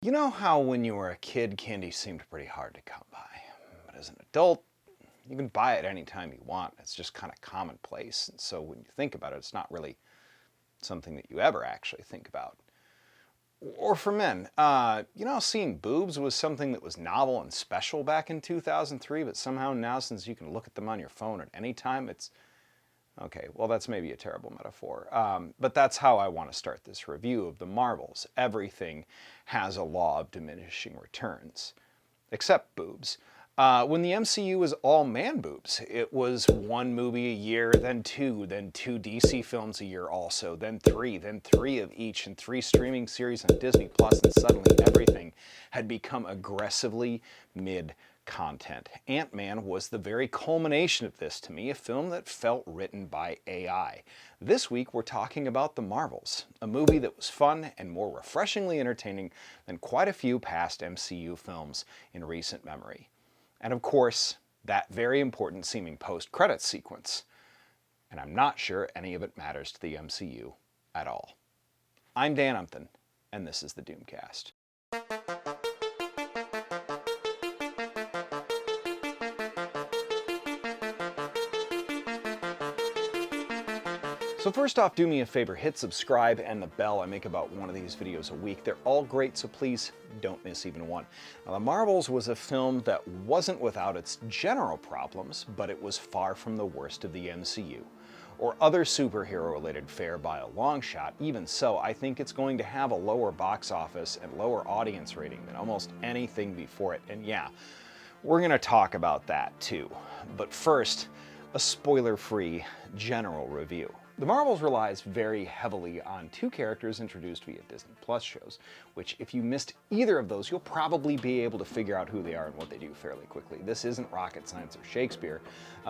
You know how when you were a kid, candy seemed pretty hard to come by, but as an adult, you can buy it anytime you want. It's just kind of commonplace, and so when you think about it, it's not really something that you ever actually think about. Or for men, seeing boobs was something that was novel and special back in 2003, but somehow now, since you can look at them on your phone at any time, it's okay, well, that's maybe a terrible metaphor, but that's how I want to start this review of the Marvels. Everything has a law of diminishing returns, except boobs. When the MCU was all man boobs, it was one movie a year, then two DC films a year also, then three of each, and 3 streaming series on Disney Plus, and suddenly everything had become aggressively mid-content. Ant-Man was the very culmination of this to me, a film that felt written by AI. This week we're talking about The Marvels, a movie that was fun and more refreshingly entertaining than quite a few past MCU films in recent memory. And of course, that very important seeming post-credits sequence. And I'm not sure any of it matters to the MCU at all. I'm Dan Umpton, and this is the Doomcast. So first off, do me a favor, hit subscribe and the bell. I make about one of these videos a week. They're all great, so please don't miss even one. Now, The Marvels was a film that wasn't without its general problems, but it was far from the worst of the MCU or other superhero-related fare by a long shot. Even so, I think it's going to have a lower box office and lower audience rating than almost anything before it. And yeah, we're going to talk about that too. But first, a spoiler-free general review. The Marvels relies very heavily on 2 characters introduced via Disney Plus shows, which if you missed either of those, you'll probably be able to figure out who they are and what they do fairly quickly. This isn't rocket science or Shakespeare.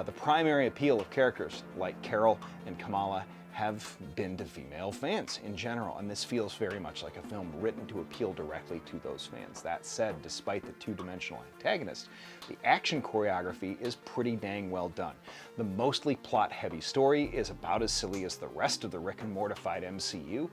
The primary appeal of characters like Carol and Kamala have been to female fans in general, and this feels very much like a film written to appeal directly to those fans. That said, despite the 2-dimensional antagonist, the action choreography is pretty dang well done. The mostly plot-heavy story is about as silly as the rest of the Rick and Mortified MCU,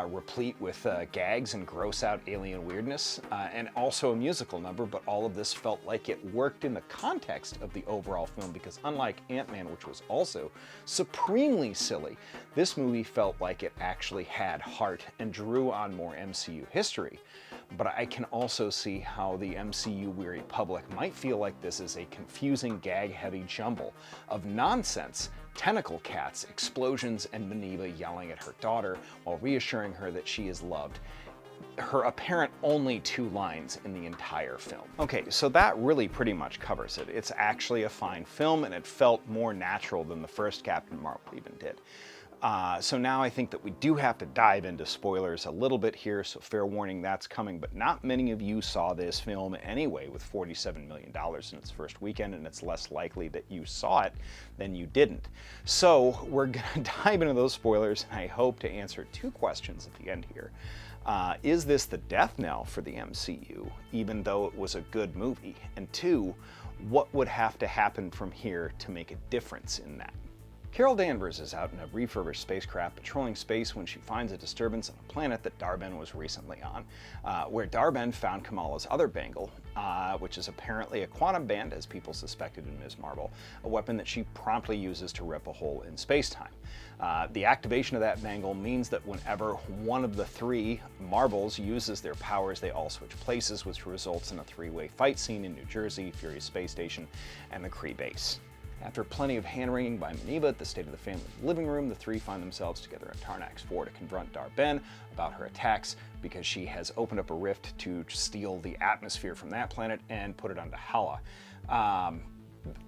replete with gags and gross-out alien weirdness, and also a musical number, but all of this felt like it worked in the context of the overall film, because unlike Ant-Man, which was also supremely silly, this movie felt like it actually had heart and drew on more MCU history. But I can also see how the MCU-weary public might feel like this is a confusing, gag-heavy jumble of nonsense, tentacle cats, explosions, and Maneva yelling at her daughter while reassuring her that she is loved. Her apparent only 2 lines in the entire film. Okay, so that really pretty much covers it. It's actually a fine film, and it felt more natural than the first Captain Marvel even did. So now I think that we do have to dive into spoilers a little bit here, so fair warning, that's coming, but not many of you saw this film anyway with $47 million in its first weekend, and it's less likely that you saw it than you didn't. So we're gonna dive into those spoilers, and I hope to answer 2 questions at the end here. Is this the death knell for the MCU, even though it was a good movie? And 2, what would have to happen from here to make a difference in that? Carol Danvers is out in a refurbished spacecraft patrolling space when she finds a disturbance on a planet that Dar-Benn was recently on, where Dar-Benn found Kamala's other bangle, which is apparently a quantum band, as people suspected in Ms. Marvel, a weapon that she promptly uses to rip a hole in space-time. The activation of that bangle means that whenever one of the 3 Marvels uses their powers, they all switch places, which results in a 3-way fight scene in New Jersey, Fury Space Station, and the Kree base. After plenty of hand-wringing by Maneva at the State of the Family living room, the 3 find themselves together in Tarnax 4 to confront Dar-Benn about her attacks, because she has opened up a rift to steal the atmosphere from that planet and put it onto Hala.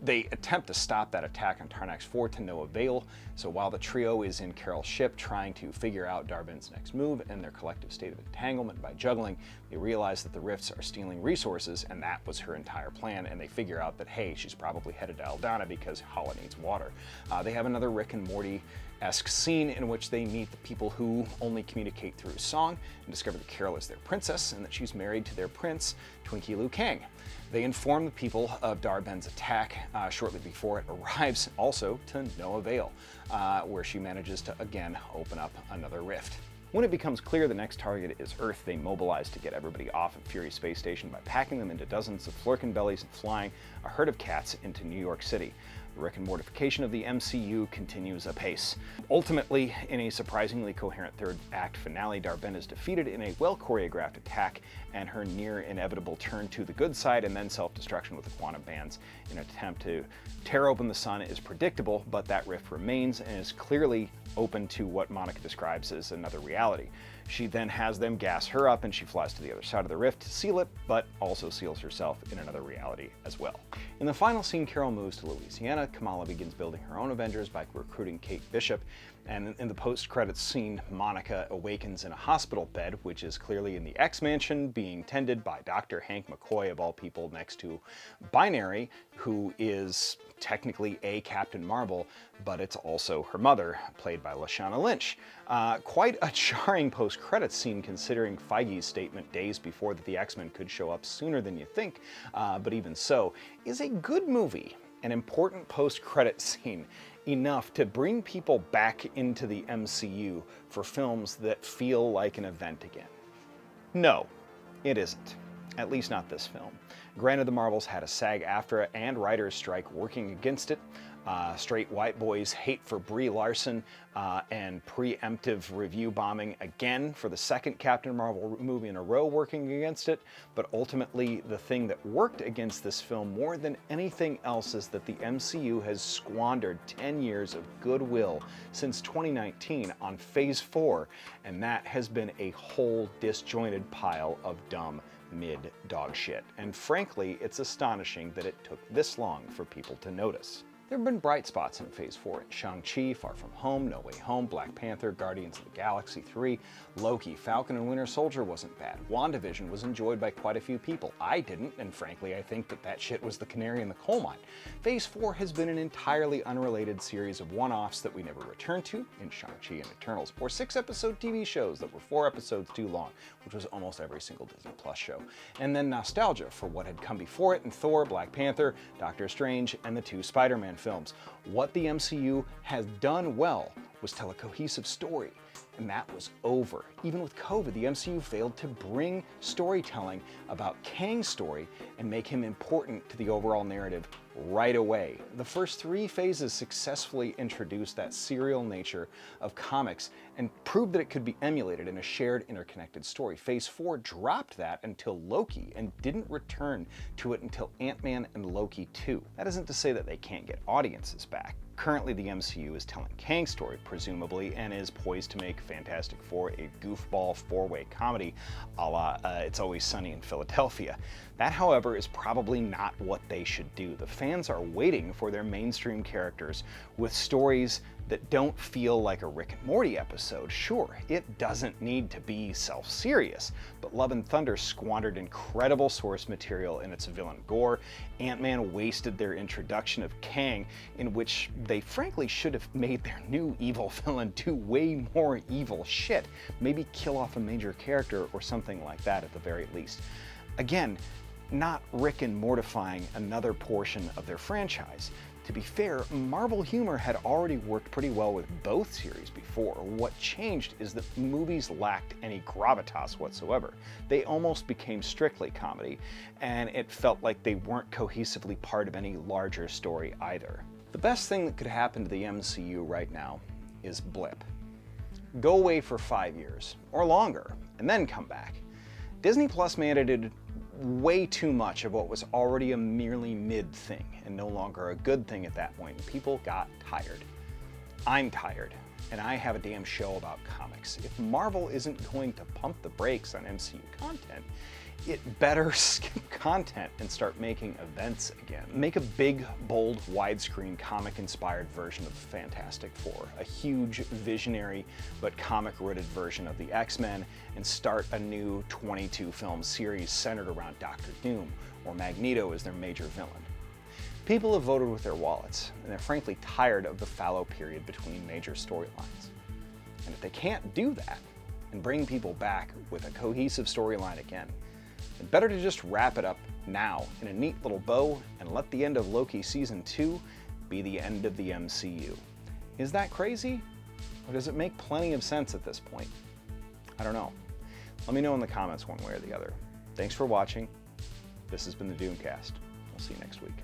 They attempt to stop that attack on Tarnax 4 to no avail, so while the trio is in Carol's ship trying to figure out Dar-Benn's next move and their collective state of entanglement by juggling, they realize that the rifts are stealing resources, and that was her entire plan, and they figure out that, hey, she's probably headed to Aldana because Hala needs water. They have another Rick and Morty-esque scene in which they meet the people who only communicate through song and discover that Carol is their princess and that she's married to their prince, Twinkie Liu Kang. They inform the people of Dar-Benn's attack shortly before it arrives, also to no avail, where she manages to again open up another rift. When it becomes clear the next target is Earth, they mobilize to get everybody off of Fury Space Station by packing them into dozens of flirkin bellies and flying a herd of cats into New York City. The Rick and mortification of the MCU continues apace. Ultimately, in a surprisingly coherent third act finale, Dar-Benn is defeated in a well-choreographed attack, and her near-inevitable turn to the good side and then self-destruction with the quantum bands in an attempt to tear open the sun is predictable, but that rift remains and is clearly open to what Monica describes as another reality. She then has them gas her up and she flies to the other side of the rift to seal it, but also seals herself in another reality as well. In the final scene, Carol moves to Louisiana. Kamala begins building her own Avengers by recruiting Kate Bishop, and in the post-credits scene, Monica awakens in a hospital bed, which is clearly in the X-Mansion, being tended by Dr. Hank McCoy, of all people, next to Binary, who is technically a Captain Marvel, but it's also her mother, played by Lashana Lynch. Quite a jarring post-credits scene, considering Feige's statement days before that the X-Men could show up sooner than you think, but even so, is a good movie. An important post-credit scene, enough to bring people back into the MCU for films that feel like an event again? No, it isn't. At least not this film. Granted, the Marvels had a SAG-AFTRA and writers' strike working against it. Straight white boys' hate for Brie Larson and preemptive review bombing again for the second Captain Marvel movie in a row working against it. But ultimately, the thing that worked against this film more than anything else is that the MCU has squandered 10 years of goodwill since 2019 on Phase 4, and that has been a whole disjointed pile of dumb mid-dog shit. And frankly, it's astonishing that it took this long for people to notice. There have been bright spots in Phase 4. Shang-Chi, Far From Home, No Way Home, Black Panther, Guardians of the Galaxy 3, Loki, Falcon and Winter Soldier wasn't bad. WandaVision was enjoyed by quite a few people. I didn't, and frankly, I think that shit was the canary in the coal mine. Phase 4 has been an entirely unrelated series of one-offs that we never returned to, in Shang-Chi and Eternals, or 6-episode TV shows that were 4 episodes too long, which was almost every single Disney Plus show. And then nostalgia for what had come before it in Thor, Black Panther, Doctor Strange, and the 2 Spider-Man films. What the MCU has done well was tell a cohesive story, and that was over. Even with COVID, the MCU failed to bring storytelling about Kang's story and make him important to the overall narrative right away. The first 3 phases successfully introduced that serial nature of comics and proved that it could be emulated in a shared, interconnected story. Phase 4 dropped that until Loki and didn't return to it until Ant-Man and Loki 2. That isn't to say that they can't get audiences back. Currently, the MCU is telling Kang's story, presumably, and is poised to make Fantastic Four a goofball 4-way comedy a la It's Always Sunny in Philadelphia. That, however, is probably not what they should do. The fans are waiting for their mainstream characters with stories that don't feel like a Rick and Morty episode. Sure, it doesn't need to be self-serious, but Love and Thunder squandered incredible source material in its villain gore. Ant-Man wasted their introduction of Kang, in which they frankly should have made their new evil villain do way more evil shit. Maybe kill off a major character or something like that at the very least. Again, not Rick and mortifying another portion of their franchise. To be fair, Marvel humor had already worked pretty well with both series before. What changed is that movies lacked any gravitas whatsoever. They almost became strictly comedy, and it felt like they weren't cohesively part of any larger story either. The best thing that could happen to the MCU right now is blip. Go away for 5 years, or longer, and then come back. Disney Plus mandated way too much of what was already a merely mid thing and no longer a good thing at that point. People got tired. I'm tired, and I have a damn show about comics. If Marvel isn't going to pump the brakes on MCU content, it better skip content and start making events again. Make a big, bold, widescreen comic-inspired version of Fantastic Four, a huge, visionary, but comic-rooted version of the X-Men, and start a new 22-film series centered around Doctor Doom, or Magneto as their major villain. People have voted with their wallets, and they're frankly tired of the fallow period between major storylines. And if they can't do that, and bring people back with a cohesive storyline again, it's better to just wrap it up now in a neat little bow and let the end of Loki Season 2 be the end of the MCU. Is that crazy? Or does it make plenty of sense at this point? I don't know. Let me know in the comments one way or the other. Thanks for watching. This has been the Doomcast. We'll see you next week.